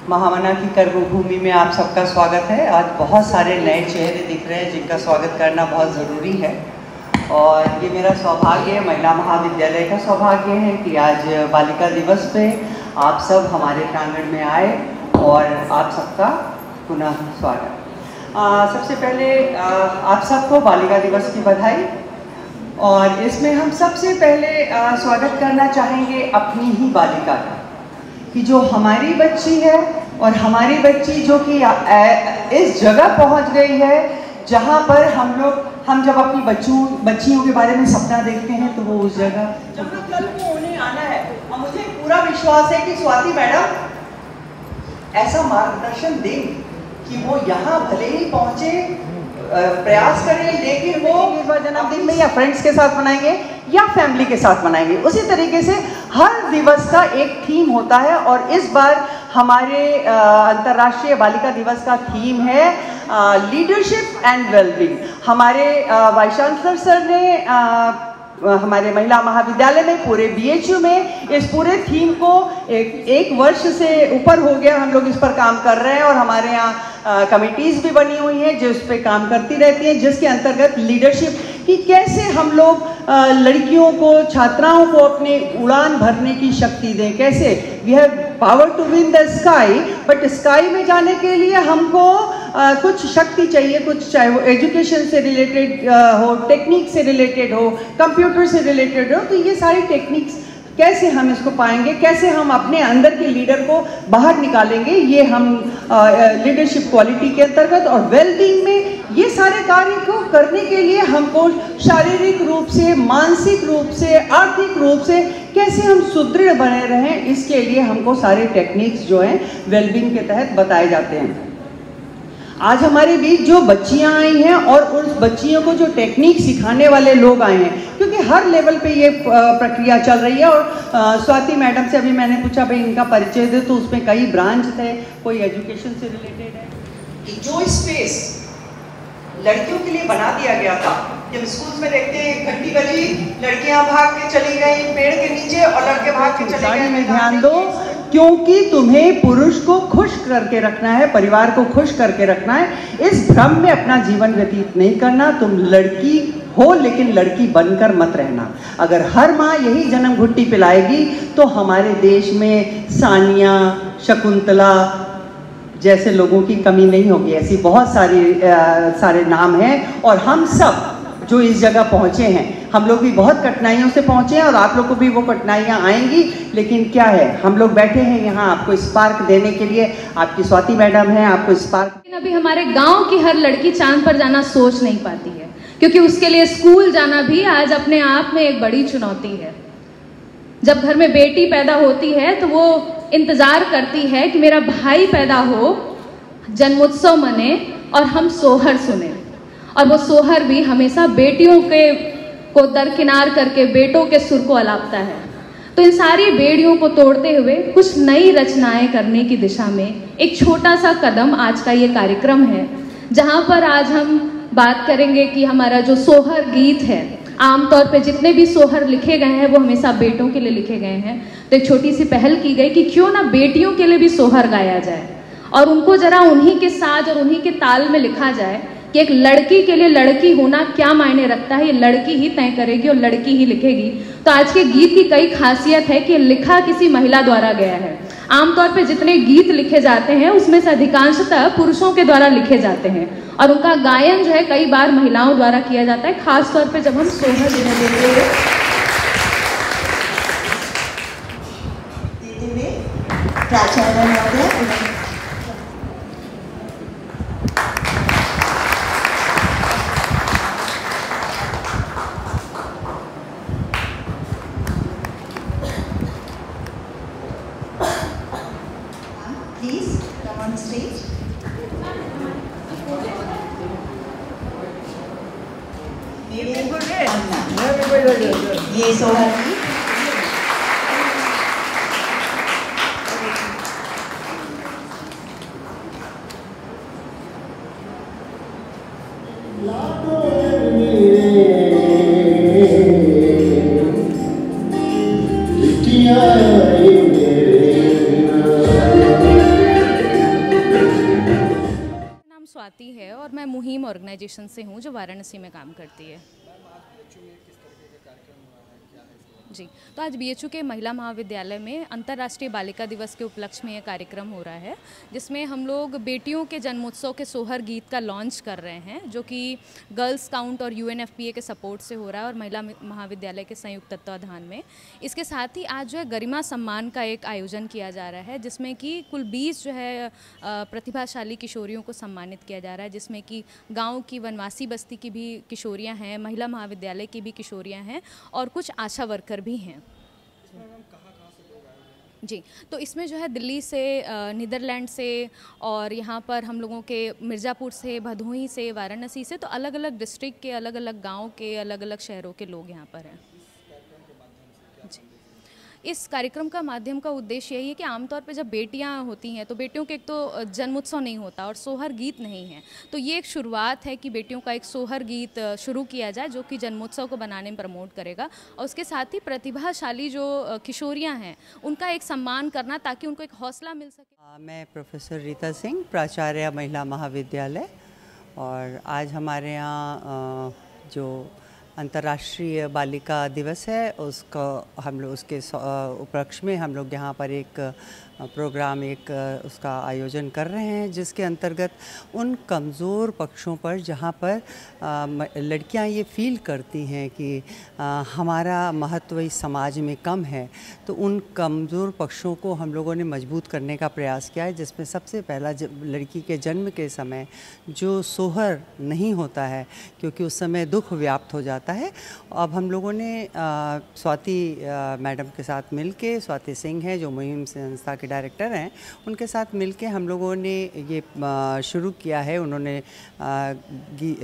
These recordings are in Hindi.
महामना की कर्मभूमि में आप सबका स्वागत है। आज बहुत सारे नए चेहरे दिख रहे हैं जिनका स्वागत करना बहुत ज़रूरी है और ये मेरा सौभाग्य है, महिला महाविद्यालय का सौभाग्य है कि आज बालिका दिवस पे आप सब हमारे प्रांगण में आए और आप सबका पुनः स्वागत। सबसे पहले आप सबको बालिका दिवस की बधाई और इसमें हम सबसे पहले स्वागत करना चाहेंगे अपनी ही बालिका का, कि जो हमारी बच्ची है और हमारी बच्ची जो कि इस जगह पहुंच गई है जहां पर हम जब अपनी बच्चियों के बारे में सपना देखते हैं तो वो उस जगह जहाँ कल को उन्हें आना है। और मुझे पूरा विश्वास है कि स्वाति मैडम ऐसा मार्गदर्शन देंगी कि वो यहाँ भले ही पहुँचे, प्रयास करें, लेकिन वो जन्मदिन में या फ्रेंड्स के साथ मनाएंगे या फैमिली के साथ मनाएंगे। उसी तरीके से हर दिवस का एक थीम होता है और इस बार हमारे अंतर्राष्ट्रीय बालिका दिवस का थीम है लीडरशिप एंड वेलबींग। हमारे वाइस चांसलर सर ने हमारे महिला महाविद्यालय में पूरे BHU में इस पूरे थीम को एक वर्ष से ऊपर हो गया हम लोग इस पर काम कर रहे हैं और हमारे यहाँ कमिटीज़ भी बनी हुई हैं जो इस पे काम करती रहती हैं, जिसके अंतर्गत लीडरशिप कि कैसे हम लोग लड़कियों को, छात्राओं को अपने उड़ान भरने की शक्ति दें। कैसे we have power to win the sky, but sky में जाने के लिए हमको कुछ शक्ति चाहिए, कुछ चाहे वो एजुकेशन से रिलेटेड हो, टेक्निक से रिलेटेड हो, कंप्यूटर से रिलेटेड हो। तो ये सारी टेक्निक्स कैसे हम इसको पाएंगे, कैसे हम अपने अंदर के लीडर को बाहर निकालेंगे, ये हम लीडरशिप क्वालिटी के अंतर्गत और वेलबींग में ये सारे कार्य को करने के लिए हमको शारीरिक रूप से, मानसिक रूप से, आर्थिक रूप से कैसे हम सुदृढ़ बने रहें, इसके लिए हमको सारे टेक्निक्स जो हैं वेलबींग के तहत बताए जाते हैं। आज हमारे बीच जो बच्चियां आई हैं और उन बच्चियों को जो टेक्निक सिखाने वाले लोग आए हैं, क्योंकि हर लेवल पे ये प्रक्रिया चल रही है। और स्वाति मैडम से अभी मैंने पूछा भाई इनका परिचय दे, तो उसमें कई ब्रांच थे, कोई एजुकेशन से रिलेटेड है। कि जो स्पेस लड़कियों के लिए बना दिया गया था, जब स्कूल्स में देखते हैं घंटी बजी, लड़कियां भाग के चली गई पेड़ के नीचे और लड़के भाग के चले गए। में ध्यान दो, क्योंकि तुम्हें पुरुष को खुश करके रखना है, परिवार को खुश करके रखना है। इस भ्रम में अपना जीवन व्यतीत नहीं करना। तुम लड़की हो लेकिन लड़की बनकर मत रहना। अगर हर माँ यही जन्म घुट्टी पिलाएगी तो हमारे देश में सानिया, शकुंतला जैसे लोगों की कमी नहीं होगी। ऐसी बहुत सारे नाम हैं और हम सब जो इस जगह पहुँचे हैं, हम लोग भी बहुत कठिनाइयों से पहुँचे हैं और आप लोग को भी वो कठिनाइयाँ आएंगी, लेकिन क्या है, हम लोग बैठे हैं यहाँ आपको स्पार्क देने के लिए। आपकी स्वाति मैडम है, आपको स्पार्क। अभी हमारे गांव की हर लड़की चांद पर जाना सोच नहीं पाती है, क्योंकि उसके लिए स्कूल जाना भी आज अपने आप में एक बड़ी चुनौती है। जब घर में बेटी पैदा होती है तो वो इंतजार करती है कि मेरा भाई पैदा हो, जन्मोत्सव मने और हम सोहर सुने। और वो सोहर भी हमेशा बेटियों को दरकिनार करके बेटों के सुर को अलापता है। तो इन सारी बेड़ियों को तोड़ते हुए कुछ नई रचनाएं करने की दिशा में एक छोटा सा कदम आज का ये कार्यक्रम है, जहाँ पर आज हम बात करेंगे कि हमारा जो सोहर गीत है, आमतौर पे जितने भी सोहर लिखे गए हैं वो हमेशा बेटों के लिए लिखे गए हैं। तो एक छोटी सी पहल की गई कि क्यों ना बेटियों के लिए भी सोहर गाया जाए और उनको जरा उन्हीं के साज और उन्हीं के ताल में लिखा जाए कि एक लड़की के लिए लड़की होना क्या मायने रखता है, ये लड़की ही तय करेगी और लड़की ही लिखेगी। तो आज के गीत की कई खासियत है कि लिखा किसी महिला द्वारा गया है। आमतौर पे जितने गीत लिखे जाते हैं उसमें से अधिकांशतः पुरुषों के द्वारा लिखे जाते हैं और उनका गायन जो है कई बार महिलाओं द्वारा किया जाता है, खासतौर पे जब हम सोहर जिन्हें देखते हैं। प्राचार्य महोदय, please come on stage. ये सोहर की नाम स्वाति है और मैं मुहिम ऑर्गेनाइजेशन से हूँ जो वाराणसी में काम करती है। जी, तो आज बीएचयू के महिला महाविद्यालय में अंतर्राष्ट्रीय बालिका दिवस के उपलक्ष्य में यह कार्यक्रम हो रहा है, जिसमें हम लोग बेटियों के जन्मोत्सव के सोहर गीत का लॉन्च कर रहे हैं, जो कि गर्ल्स काउंट और यूएनएफपीए के सपोर्ट से हो रहा है और महिला महाविद्यालय के संयुक्त तत्वाधान में। इसके साथ ही आज जो है गरिमा सम्मान का एक आयोजन किया जा रहा है, जिसमें कि कुल 20 जो है प्रतिभाशाली किशोरियों को सम्मानित किया जा रहा है, जिसमें कि गाँव की वनवासी बस्ती की भी किशोरियाँ हैं, महिला महाविद्यालय की भी किशोरियाँ हैं और कुछ आशा वर्कर भी हैं। जी, तो इसमें जो है दिल्ली से, नीदरलैंड से और यहाँ पर हम लोगों के मिर्ज़ापुर से, भदोही से, वाराणसी से, तो अलग अलग डिस्ट्रिक्ट के, अलग अलग गांव के, अलग अलग शहरों के लोग यहाँ पर हैं। इस कार्यक्रम का माध्यम का उद्देश्य यही है कि आमतौर पे जब बेटियां होती हैं तो बेटियों के एक तो जन्मोत्सव नहीं होता और सोहर गीत नहीं है, तो ये एक शुरुआत है कि बेटियों का एक सोहर गीत शुरू किया जाए जो कि जन्मोत्सव को बनाने में प्रमोट करेगा और उसके साथ ही प्रतिभाशाली जो किशोरियां हैं उनका एक सम्मान करना ताकि उनको एक हौसला मिल सके। मैं प्रोफेसर रीता सिंह, प्राचार्य महिला महाविद्यालय, और आज हमारे यहाँ जो अंतर्राष्ट्रीय बालिका दिवस है उसका हम लोग उसके उपलक्ष्य में हम लोग यहाँ पर एक प्रोग्राम उसका आयोजन कर रहे हैं, जिसके अंतर्गत उन कमज़ोर पक्षों पर जहाँ पर लड़कियाँ ये फील करती हैं कि हमारा महत्व इस समाज में कम है, तो उन कमज़ोर पक्षों को हम लोगों ने मजबूत करने का प्रयास किया है, जिसमें सबसे पहला लड़की के जन्म के समय जो सोहर नहीं होता है, क्योंकि उस समय दुख व्याप्त हो जाता है। अब हम लोगों ने स्वाति मैडम के साथ मिलके, स्वाति सिंह है जो मुहिम संस्था के डायरेक्टर हैं, उनके साथ मिलके हम लोगों ने ये शुरू किया है। उन्होंने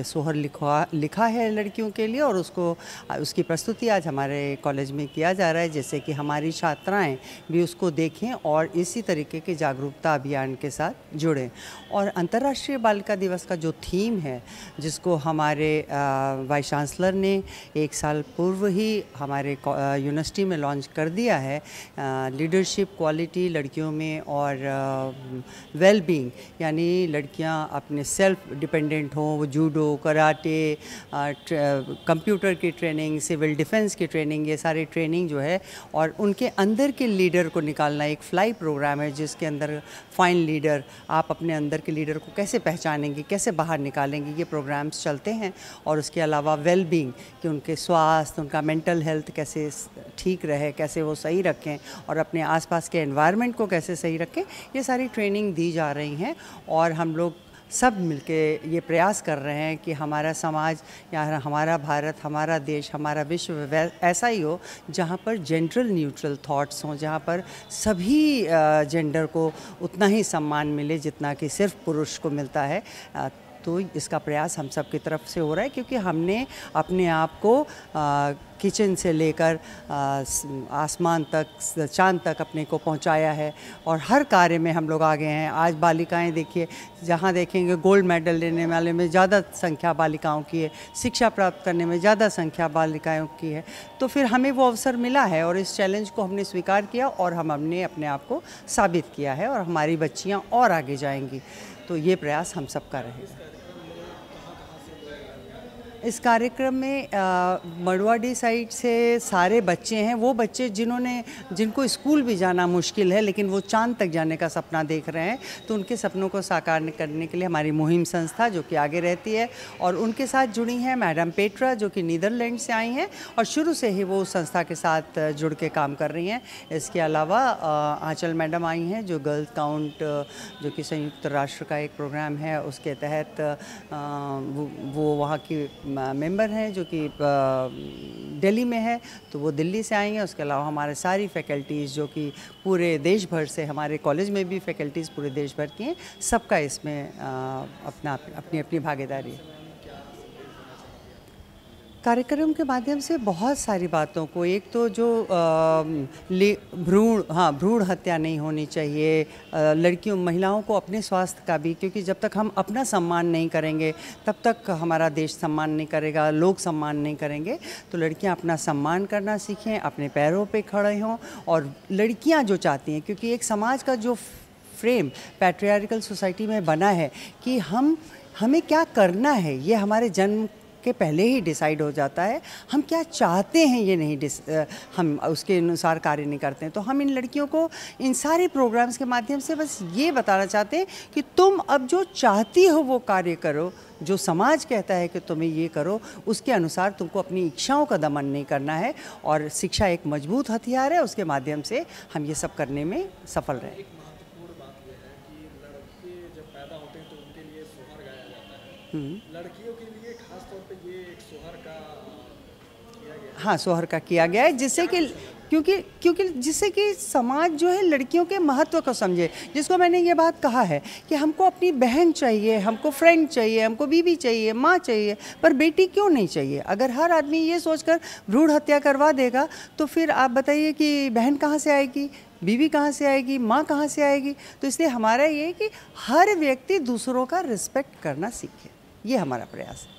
सोहर लिखा है लड़कियों के लिए और उसकी प्रस्तुति आज हमारे कॉलेज में किया जा रहा है, जैसे कि हमारी छात्राएं भी उसको देखें और इसी तरीके के जागरूकता अभियान के साथ जुड़ें। और अंतर्राष्ट्रीय बालिका दिवस का जो थीम है, जिसको हमारे वाइस चांसलर ने 1 साल पूर्व ही हमारे यूनिवर्सिटी में लॉन्च कर दिया है, लीडरशिप क्वालिटी लड़कियों में और वेल बीइंग, यानी लड़कियां अपने सेल्फ डिपेंडेंट हों, वो जूडो, कराटे, कंप्यूटर की ट्रेनिंग, सिविल डिफेंस की ट्रेनिंग, ये सारी ट्रेनिंग जो है, और उनके अंदर के लीडर को निकालना। एक फ्लाई प्रोग्राम है जिसके अंदर फाइन लीडर, आप अपने अंदर के लीडर को कैसे पहचानेंगे, कैसे बाहर निकालेंगे, ये प्रोग्राम्स चलते हैं। और उसके अलावा वेल बीइंग, कि उनके स्वास्थ्य, उनका मेंटल हेल्थ कैसे ठीक रहे, कैसे वो सही रखें और अपने आसपास के एनवायरनमेंट को कैसे सही रखें, ये सारी ट्रेनिंग दी जा रही हैं। और हम लोग सब मिलके ये प्रयास कर रहे हैं कि हमारा समाज या हमारा भारत, हमारा देश, हमारा विश्व ऐसा ही हो जहाँ पर जेंडर न्यूट्रल थॉट्स हों, जहाँ पर सभी जेंडर को उतना ही सम्मान मिले जितना कि सिर्फ पुरुष को मिलता है। तो इसका प्रयास हम सब की तरफ से हो रहा है, क्योंकि हमने अपने आप को किचन से लेकर आसमान तक, चांद तक अपने को पहुंचाया है और हर कार्य में हम लोग आगे हैं। आज बालिकाएं देखिए, जहां देखेंगे गोल्ड मेडल लेने वाले में ज़्यादा संख्या बालिकाओं की है, शिक्षा प्राप्त करने में ज़्यादा संख्या बालिकाओं की है। तो फिर हमें वो अवसर मिला है और इस चैलेंज को हमने स्वीकार किया और हमने अपने आप को साबित किया है और हमारी बच्चियाँ और आगे जाएंगी। तो ये प्रयास हम सबका रहेगा। इस कार्यक्रम में मड़वाडी साइड से सारे बच्चे हैं, वो बच्चे जिनको स्कूल भी जाना मुश्किल है लेकिन वो चांद तक जाने का सपना देख रहे हैं, तो उनके सपनों को साकार करने के लिए हमारी मुहिम संस्था जो कि आगे रहती है, और उनके साथ जुड़ी हैं मैडम पेट्रा जो कि नीदरलैंड से आई हैं और शुरू से ही वो संस्था के साथ जुड़ के काम कर रही हैं। इसके अलावा आंचल मैडम आई हैं जो गर्ल्स काउंट, जो कि संयुक्त राष्ट्र का एक प्रोग्राम है, उसके तहत वो वहाँ की मेंबर हैं जो कि दिल्ली में है, तो वो दिल्ली से आएंगे। उसके अलावा हमारे सारी फैकल्टीज़ जो कि पूरे देश भर से, हमारे कॉलेज में भी फैकल्टीज़ पूरे देश भर की हैं, सबका इसमें अपनी अपनी भागीदारी है। कार्यक्रम के माध्यम से बहुत सारी बातों को, एक तो जो भ्रूण हत्या नहीं होनी चाहिए, लड़कियों महिलाओं को अपने स्वास्थ्य का भी, क्योंकि जब तक हम अपना सम्मान नहीं करेंगे तब तक हमारा देश सम्मान नहीं करेगा, लोग सम्मान नहीं करेंगे। तो लड़कियां अपना सम्मान करना सीखें, अपने पैरों पे खड़े हों। और लड़कियां जो चाहती हैं, क्योंकि एक समाज का जो फ्रेम पैट्रियार्कल सोसाइटी में बना है कि हमें क्या करना है, ये हमारे जन्म के पहले ही डिसाइड हो जाता है। हम क्या चाहते हैं ये नहीं हम उसके अनुसार कार्य नहीं करते हैं। तो हम इन लड़कियों को इन सारे प्रोग्राम्स के माध्यम से बस ये बताना चाहते हैं कि तुम अब जो चाहती हो वो कार्य करो, जो समाज कहता है कि तुम्हें ये करो, उसके अनुसार तुमको अपनी इच्छाओं का दमन नहीं करना है। और शिक्षा एक मजबूत हथियार है, उसके माध्यम से हम ये सब करने में सफल रहे। लड़कियों के लिए खास तौर पे ये एक सोहर का किया गया। हाँ, सोहर का किया गया है, जिससे कि क्योंकि जिससे कि समाज जो है लड़कियों के महत्व को समझे। जिसको मैंने ये बात कहा है कि हमको अपनी बहन चाहिए, हमको फ्रेंड चाहिए, हमको बीवी चाहिए, माँ चाहिए, पर बेटी क्यों नहीं चाहिए। अगर हर आदमी ये सोचकर भ्रूण हत्या करवा देगा तो फिर आप बताइए कि बहन कहाँ से आएगी, बीवी कहाँ से आएगी, माँ कहाँ से आएगी। तो इसलिए हमारा ये है कि हर व्यक्ति दूसरों का रिस्पेक्ट करना सीखे, ये हमारा प्रयास है।